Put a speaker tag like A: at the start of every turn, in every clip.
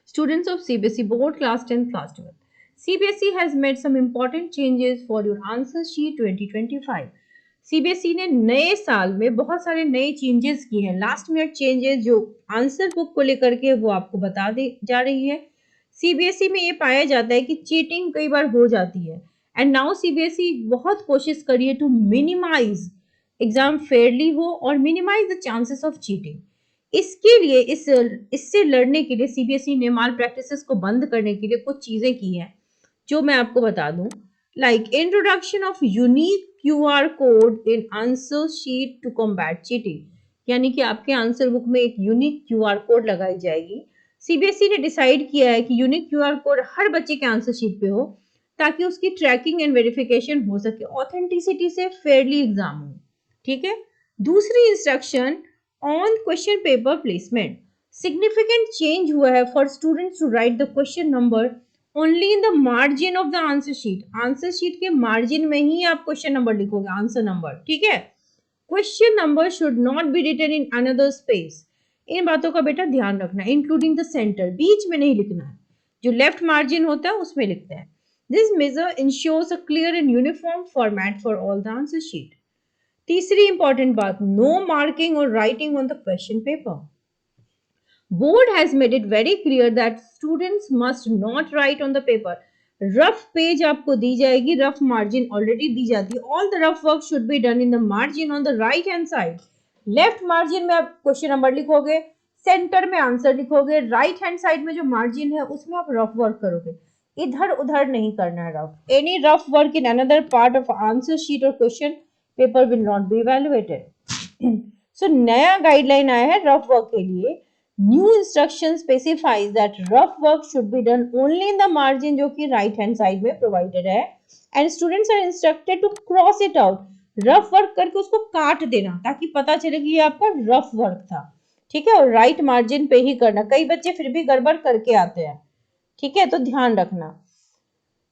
A: students of CBSE board class 10th class 12th. CBSE has made some important changes for your answer sheet 2025. CBSE ने नए साल में बहुत सारे नए चेंजेस किए हैं. लास्ट मिनट चेंजेस जो आंसर बुक को लेकर के वो आपको बता दी जा रही है. सीबीएसई में ये पाया जाता है कि चीटिंग कई बार हो जाती है एंड नाउ सीबीएसई बहुत कोशिश करिए टू मिनिमाइज एग्जाम फेयरली हो और minimise the chances of cheating. इसके लिए इससे लड़ने के लिए सीबीएसई ने माल प्रैक्टिसेस को बंद करने के लिए कुछ चीजें की हैं जो मैं आपको बता दूं. Like introduction of unique QR code in answer sheet to combat cheating, यानी कि आपके आंसर बुक में एक यूनिक क्यूआर कोड लगाई जाएगी. सीबीएसई ने डिसाइड किया है कि यूनिक क्यूआर कोड हर बच्चे के आंसर शीट पे हो ताकि उसकी ट्रैकिंग एंड वेरिफिकेशन हो सके, ऑथेंटिसिटी से फेयरली एग्जाम हो. ठीक है. दूसरी instruction on question paper placement. Significant change हुआ है for students to write the question number only in the margin of the answer sheet. Answer sheet के मार्जिन में ही आप क्वेश्चन नंबर लिखोगे, आंसर नंबर. ठीक है. Question number should not be written in another space. इन बातों का बेटा ध्यान रखना. इंक्लूडिंग द सेंटर, बीच में नहीं लिखना है, जो लेफ्ट मार्जिन होता है उसमें लिखते हैं. This measure ensures a clear and uniform format for all the answer sheet. तीसरी इंपॉर्टेंट बात, no marking or writing on the question paper. Board has made it very clear that students must not write on the paper. Rough page आपको दी जाएगी, rough margin already दी जाती है. All the rough work should be done in the margin on the right hand side. Left margin में आप question number लिखोगे, centre में answer लिखोगे, right hand side में जो मार्जिन है उसमें आप रफ वर्क करोगे. इधर उधर नहीं करना है rough. Any rough work in another part of answer sheet और question paper will not be evaluated. So नया गाइडलाइन आया है रफ वर्क के लिए. New instruction specifies that rough work should be done only in the margin जो कि right hand side में provided है, and students are instructed to cross it out. rough work करके उसको काट देना ताकि पता चले कि ये आपका rough work था. ठीक है. और right margin पे ही करना. कई बच्चे फिर भी गड़बड़ करके आते हैं. ठीक है. तो ध्यान रखना.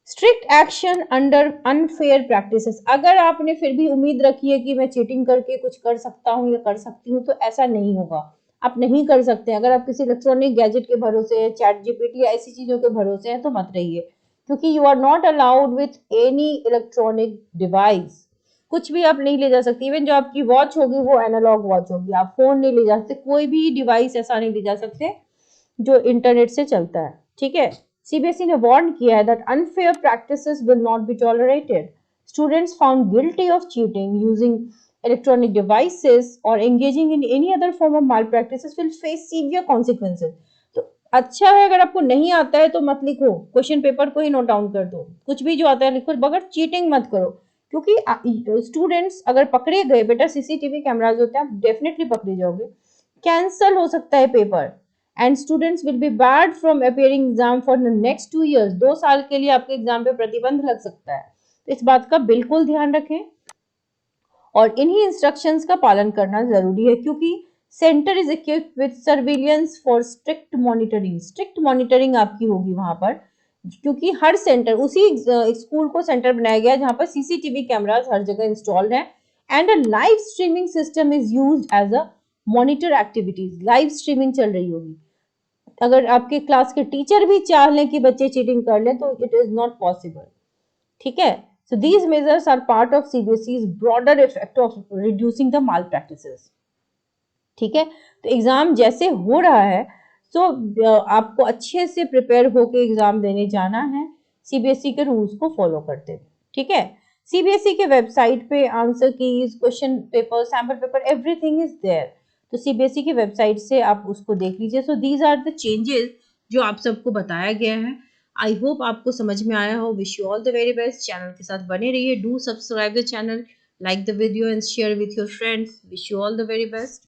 A: Strict action under unfair practices. अगर आपने फिर भी उम्मीद रखी है कि मैं चीटिंग करके कुछ कर सकता हूँ या कर सकती हूँ, तो ऐसा नहीं होगा. आप नहीं कर सकते. अगर आप किसी इलेक्ट्रॉनिक गैजेट के भरोसे है, चैट जीपीटी या ऐसी चीजों के भरोसे हैं, तो मत रहिए, क्योंकि you are not allowed with any electronic device. कुछ भी आप नहीं ले जा सकते. इवन जो आपकी वॉच होगी वो एनालॉग वॉच होगी. आप फोन नहीं ले जा सकते. कोई भी डिवाइस ऐसा नहीं ले जा सकते जो इंटरनेट से चलता है. ठीक है. सीबीएसई ने वार्न किया है that unfair practices will not be tolerated. Students found guilty of cheating using electronic devices or engaging in any other form of malpractices will face severe consequences. तो अच्छा है, अगर आपको नहीं आता है तो मत लिखो, क्वेश्चन पेपर को ही नोट डाउन कर दो. कुछ भी जो आता है लिखो, मगर चीटिंग मत करो, क्योंकि स्टूडेंट्स अगर पकड़े गए, बेटा सीसीटीवी कैमराज होते हैं, आप डेफिनेटली पकड़े जाओगे. कैंसल हो सकता है paper and students will be bad from appearing exam for the next 2 years. 2 साल के लिए आपके एग्जाम पे प्रतिबंध लग सकता है. तो इस बात का बिल्कुल ध्यान रखें और इन्हीं इंस्ट्रक्शंस का पालन करना जरूरी है, क्योंकि centre is equipped with surveillance for strict monitoring. Strict monitoring आपकी होगी वहां पर, क्योंकि हर सेंटर, उसी स्कूल को सेंटर बनाया गया जहां पर सीसीटीवी कैमरास हर जगह इंस्टॉल्ड हैं and a live streaming system is used as a monitor activities. Live streaming चल रही होगी. अगर आपके क्लास के टीचर भी चाह लें कि बच्चे चीटिंग कर लें, तो इट इज नॉट पॉसिबल. ठीक है. So these measures are part of CBSE's broader effect of reducing the malpractices. ठीक है. तो एग्जाम जैसे हो रहा है, तो आपको अच्छे से प्रिपेयर होकर एग्जाम देने जाना है, सीबीएसई के रूल्स को फॉलो करते हुए. ठीक है. सीबीएसई के वेबसाइट पे answer keys, question paper, sample paper, everything is there. तो सीबीएसई की वेबसाइट से आप उसको देख लीजिए. So these are the changes जो आप सबको बताया गया है. आई होप आपको समझ में आया हो. Wish you all the very best. Channel के साथ बने रहिए. Do subscribe the channel, like the video and share with your friends. Wish you all the very best.